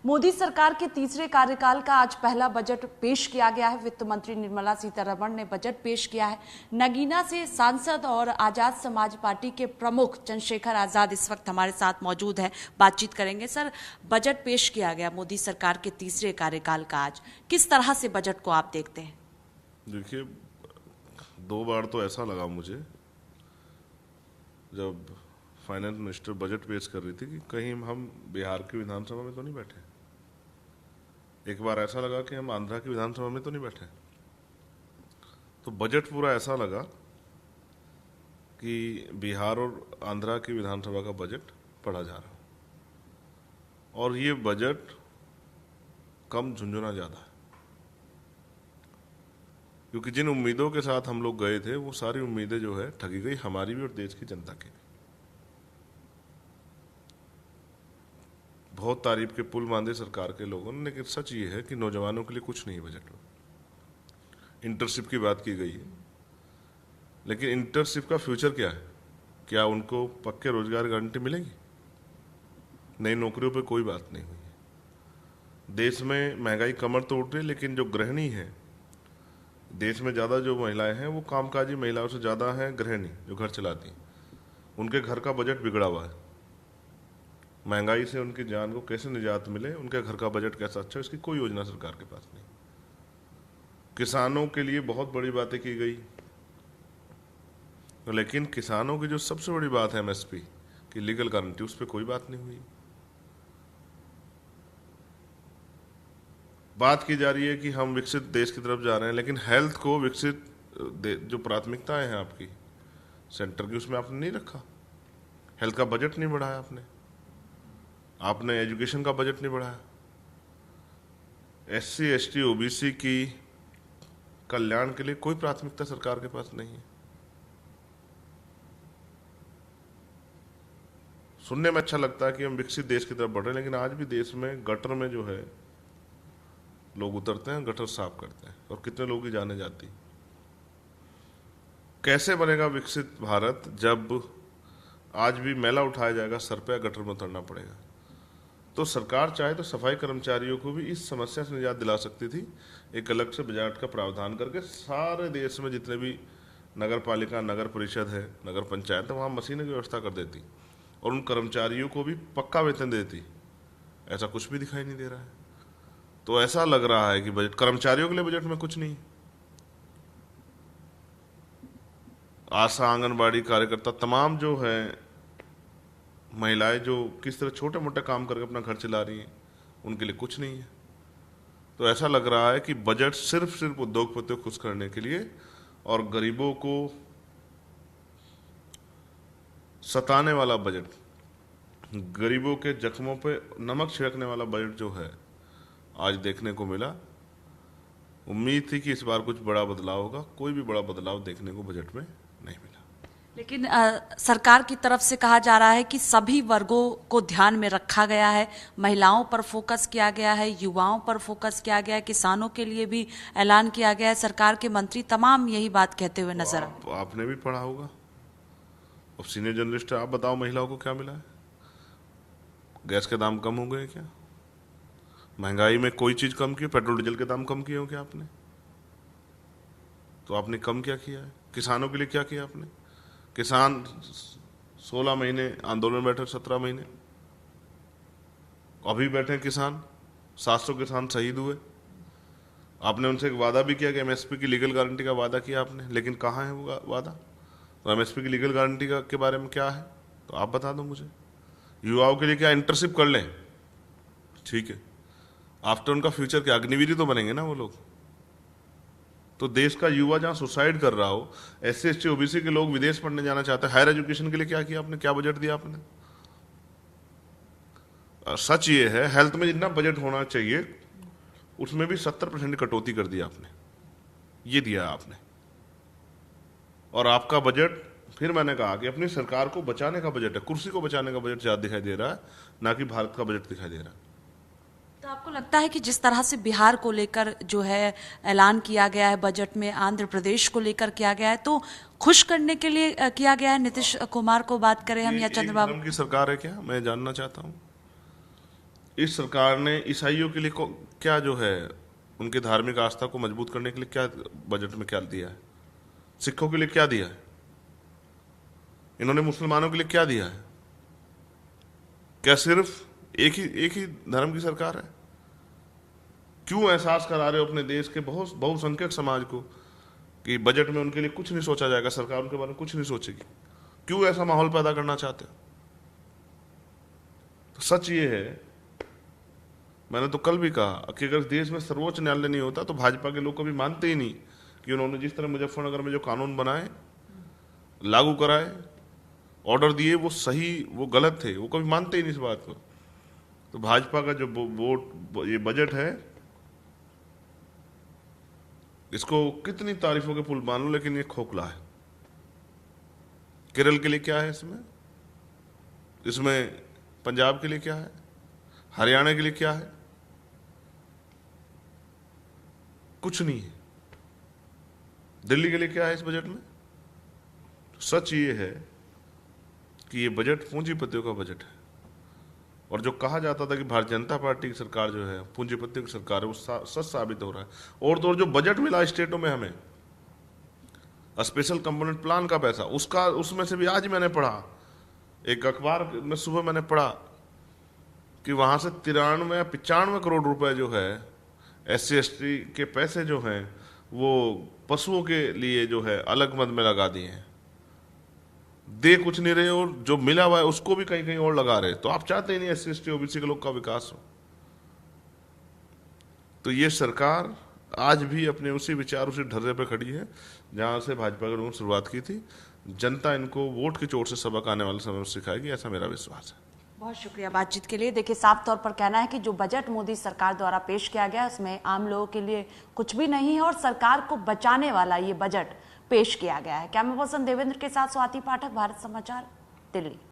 मोदी सरकार के तीसरे कार्यकाल का आज पहला बजट पेश किया गया है। वित्त मंत्री निर्मला सीतारमण ने बजट पेश किया है। नगीना से सांसद और आजाद समाज पार्टी के प्रमुख चंद्रशेखर आजाद इस वक्त हमारे साथ मौजूद हैं, बातचीत करेंगे। सर, बजट पेश किया गया मोदी सरकार के तीसरे कार्यकाल का, आज किस तरह से बजट को आप देखते हैं? देखिए, 2 बार तो ऐसा लगा मुझे जब फाइनेंस मिनिस्टर बजट पेश कर रही थी कि कहीं हम बिहार की विधानसभा में तो नहीं बैठे। एक बार ऐसा लगा कि हम आंध्रा की विधानसभा में तो नहीं बैठे। तो बजट पूरा ऐसा लगा कि बिहार और आंध्रा की विधानसभा का बजट पढ़ा जा रहा, और ये बजट कम झुंझुना ज्यादा है, क्योंकि जिन उम्मीदों के साथ हम लोग गए थे वो सारी उम्मीदें जो है ठगी गई, हमारी भी और देश की जनता की भी। बहुत तारीफ के पुल बांधे सरकार के लोगों ने, लेकिन सच ये है कि नौजवानों के लिए कुछ नहीं बजट में। इंटर्नशिप की बात की गई है, लेकिन इंटर्नशिप का फ्यूचर क्या है? क्या उनको पक्के रोजगार गारंटी मिलेगी? नई नौकरियों पे कोई बात नहीं हुई है। देश में महंगाई कमर तो उठ रही है, लेकिन जो गृहिणी है, देश में ज़्यादा जो महिलाएं हैं वो कामकाजी महिलाओं से ज़्यादा हैं गृहिणी जो घर चलाती हैं। उनके घर का बजट बिगड़ा हुआ है। महंगाई से उनकी जान को कैसे निजात मिले, उनके घर का बजट कैसा अच्छा, इसकी कोई योजना सरकार के पास नहीं। किसानों के लिए बहुत बड़ी बातें की गई, लेकिन किसानों की जो सबसे बड़ी बात है एमएसपी की लीगल गारंटी, उस पर कोई बात नहीं हुई। बात की जा रही है कि हम विकसित देश की तरफ जा रहे हैं, लेकिन हेल्थ को विकसित जो प्राथमिकताएं हैं आपकी सेंटर की, उसमें आपने नहीं रखा। हेल्थ का बजट नहीं बढ़ाया आपने एजुकेशन का बजट नहीं बढ़ाया। एससी एसटी ओबीसी की कल्याण के लिए कोई प्राथमिकता सरकार के पास नहीं है। सुनने में अच्छा लगता है कि हम विकसित देश की तरफ बढ़ रहे हैं, लेकिन आज भी देश में गटर में जो है लोग उतरते हैं, गटर साफ करते हैं, और कितने लोगों की जाने जाती। कैसे बनेगा विकसित भारत जब आज भी मैला उठाया जाएगा सर पे, गटर में उतरना पड़ेगा? तो सरकार चाहे तो सफाई कर्मचारियों को भी इस समस्या से निजात दिला सकती थी, एक अलग से बजट का प्रावधान करके। सारे देश में जितने भी नगर पालिका, नगर परिषद है, नगर पंचायत है, वहाँ मशीनों की व्यवस्था कर देती और उन कर्मचारियों को भी पक्का वेतन देती। ऐसा कुछ भी दिखाई नहीं दे रहा है। तो ऐसा लग रहा है कि बजट, कर्मचारियों के लिए बजट में कुछ नहीं। आशा, आंगनबाड़ी कार्यकर्ता, तमाम जो है महिलाएं जो किस तरह छोटे मोटे काम करके अपना घर चला रही हैं, उनके लिए कुछ नहीं है। तो ऐसा लग रहा है कि बजट सिर्फ उद्योगपतियों को खुश करने के लिए और गरीबों को सताने वाला बजट, गरीबों के जख्मों पे नमक छिड़कने वाला बजट जो है आज देखने को मिला। उम्मीद थी कि इस बार कुछ बड़ा बदलाव होगा, कोई भी बड़ा बदलाव देखने को बजट में नहीं मिला। लेकिन सरकार की तरफ से कहा जा रहा है कि सभी वर्गों को ध्यान में रखा गया है, महिलाओं पर फोकस किया गया है, युवाओं पर फोकस किया गया है, किसानों के लिए भी ऐलान किया गया है। सरकार के मंत्री तमाम यही बात कहते हुए नजर आए। आपने भी पढ़ा होगा, अब सीनियर जर्नलिस्ट, आप बताओ महिलाओं को क्या मिला है? गैस के दाम कम हो गए क्या? महंगाई में कोई चीज कम की? पेट्रोल डीजल के दाम कम किए हो क्या आपने? तो आपने कम क्या किया है? किसानों के लिए क्या किया आपने? किसान 16 महीने आंदोलन में बैठे, 17 महीने अभी बैठे किसान, 700 किसान शहीद हुए। आपने उनसे एक वादा भी किया कि एमएसपी की लीगल गारंटी का वादा किया आपने, लेकिन कहाँ है वो वादा? तो एमएसपी की लीगल गारंटी का के बारे में क्या है तो आप बता दो मुझे। युवाओं के लिए क्या इंटर्नशिप कर लें, ठीक है, आफ्टर उनका फ्यूचर क्या? अग्निवीर तो बनेंगे ना वो लोग। तो देश का युवा जहां सुसाइड कर रहा हो, एससी एसटी ओबीसी के लोग विदेश पढ़ने जाना चाहते हैं, हायर एजुकेशन के लिए क्या किया आपने? क्या बजट दिया आपने? सच ये है, हेल्थ में जितना बजट होना चाहिए उसमें भी 70% कटौती कर दी आपने, ये दिया आपने। और आपका बजट, फिर मैंने कहा कि अपनी सरकार को बचाने का बजट है, कुर्सी को बचाने का बजट ज्यादा दिखाई दे रहा है, ना कि भारत का बजट दिखाई दे रहा है। तो आपको लगता है कि जिस तरह से बिहार को लेकर जो है ऐलान किया गया है बजट में, आंध्र प्रदेश को लेकर किया गया है, तो खुश करने के लिए किया गया है? नीतीश कुमार को बात करें हम या चंद्रबाबू की सरकार है क्या, मैं जानना चाहता हूँ। इस सरकार ने ईसाइयों के लिए क्या जो है उनके धार्मिक आस्था को मजबूत करने के लिए क्या बजट में क्या दिया है? सिखों के लिए क्या दिया है? इन्होंने मुसलमानों के लिए क्या दिया है? क्या सिर्फ एक ही धर्म की सरकार है? क्यों एहसास करा रहे हो अपने देश के बहुसंख्यक समाज को कि बजट में उनके लिए कुछ नहीं सोचा जाएगा, सरकार उनके बारे में कुछ नहीं सोचेगी? क्यों ऐसा माहौल पैदा करना चाहते हो? तो सच ये है, मैंने तो कल भी कहा कि अगर देश में सर्वोच्च न्यायालय नहीं होता तो भाजपा के लोग कभी मानते ही नहीं कि उन्होंने जिस तरह मुजफ्फरनगर में जो कानून बनाए, लागू कराए, ऑर्डर दिए, वो सही वो गलत थे, वो कभी मानते ही नहीं इस बात को। तो भाजपा का जो वोट ये बजट है, इसको कितनी तारीफों के पुल मान लो, लेकिन ये खोखला है। केरल के लिए क्या है इसमें पंजाब के लिए क्या है, हरियाणा के लिए क्या है? कुछ नहीं है। दिल्ली के लिए क्या है इस बजट में? सच ये है कि ये बजट पूंजीपतियों का बजट है, और जो कहा जाता था कि भारतीय जनता पार्टी की सरकार जो है पूंजीपतियों की सरकार है, वो सच साबित हो रहा है। और तो और जो बजट मिला स्टेटों में हमें, स्पेशल कंपोनेंट प्लान का पैसा, उसमें से भी आज मैंने पढ़ा, एक अखबार में सुबह मैंने पढ़ा कि वहां से 93-95 करोड़ रुपए जो है SC ST के पैसे जो हैं वो पशुओं के लिए जो है अलग मद में लगा दिए हैं। दे कुछ नहीं रहे और जो मिला हुआ है उसको भी कहीं कहीं और लगा रहे। तो आप चाहते ही नहीं SC ST OBC के लोग का विकास हो। तो ये सरकार आज भी अपने उसी विचार, उसी ढर्रे पे खड़ी है जहां से भाजपा के लोगों ने शुरुआत की थी। जनता इनको वोट की चोट से सबक आने वाले समय में सिखाएगी, ऐसा मेरा विश्वास है। बहुत शुक्रिया बातचीत के लिए। देखिए, साफ तौर पर कहना है कि जो बजट मोदी सरकार द्वारा पेश किया गया उसमें आम लोगों के लिए कुछ भी नहीं है और सरकार को बचाने वाला ये बजट पेश किया गया है। कैमरा पर्सन देवेंद्र के साथ स्वाति पाठक, भारत समाचार, दिल्ली।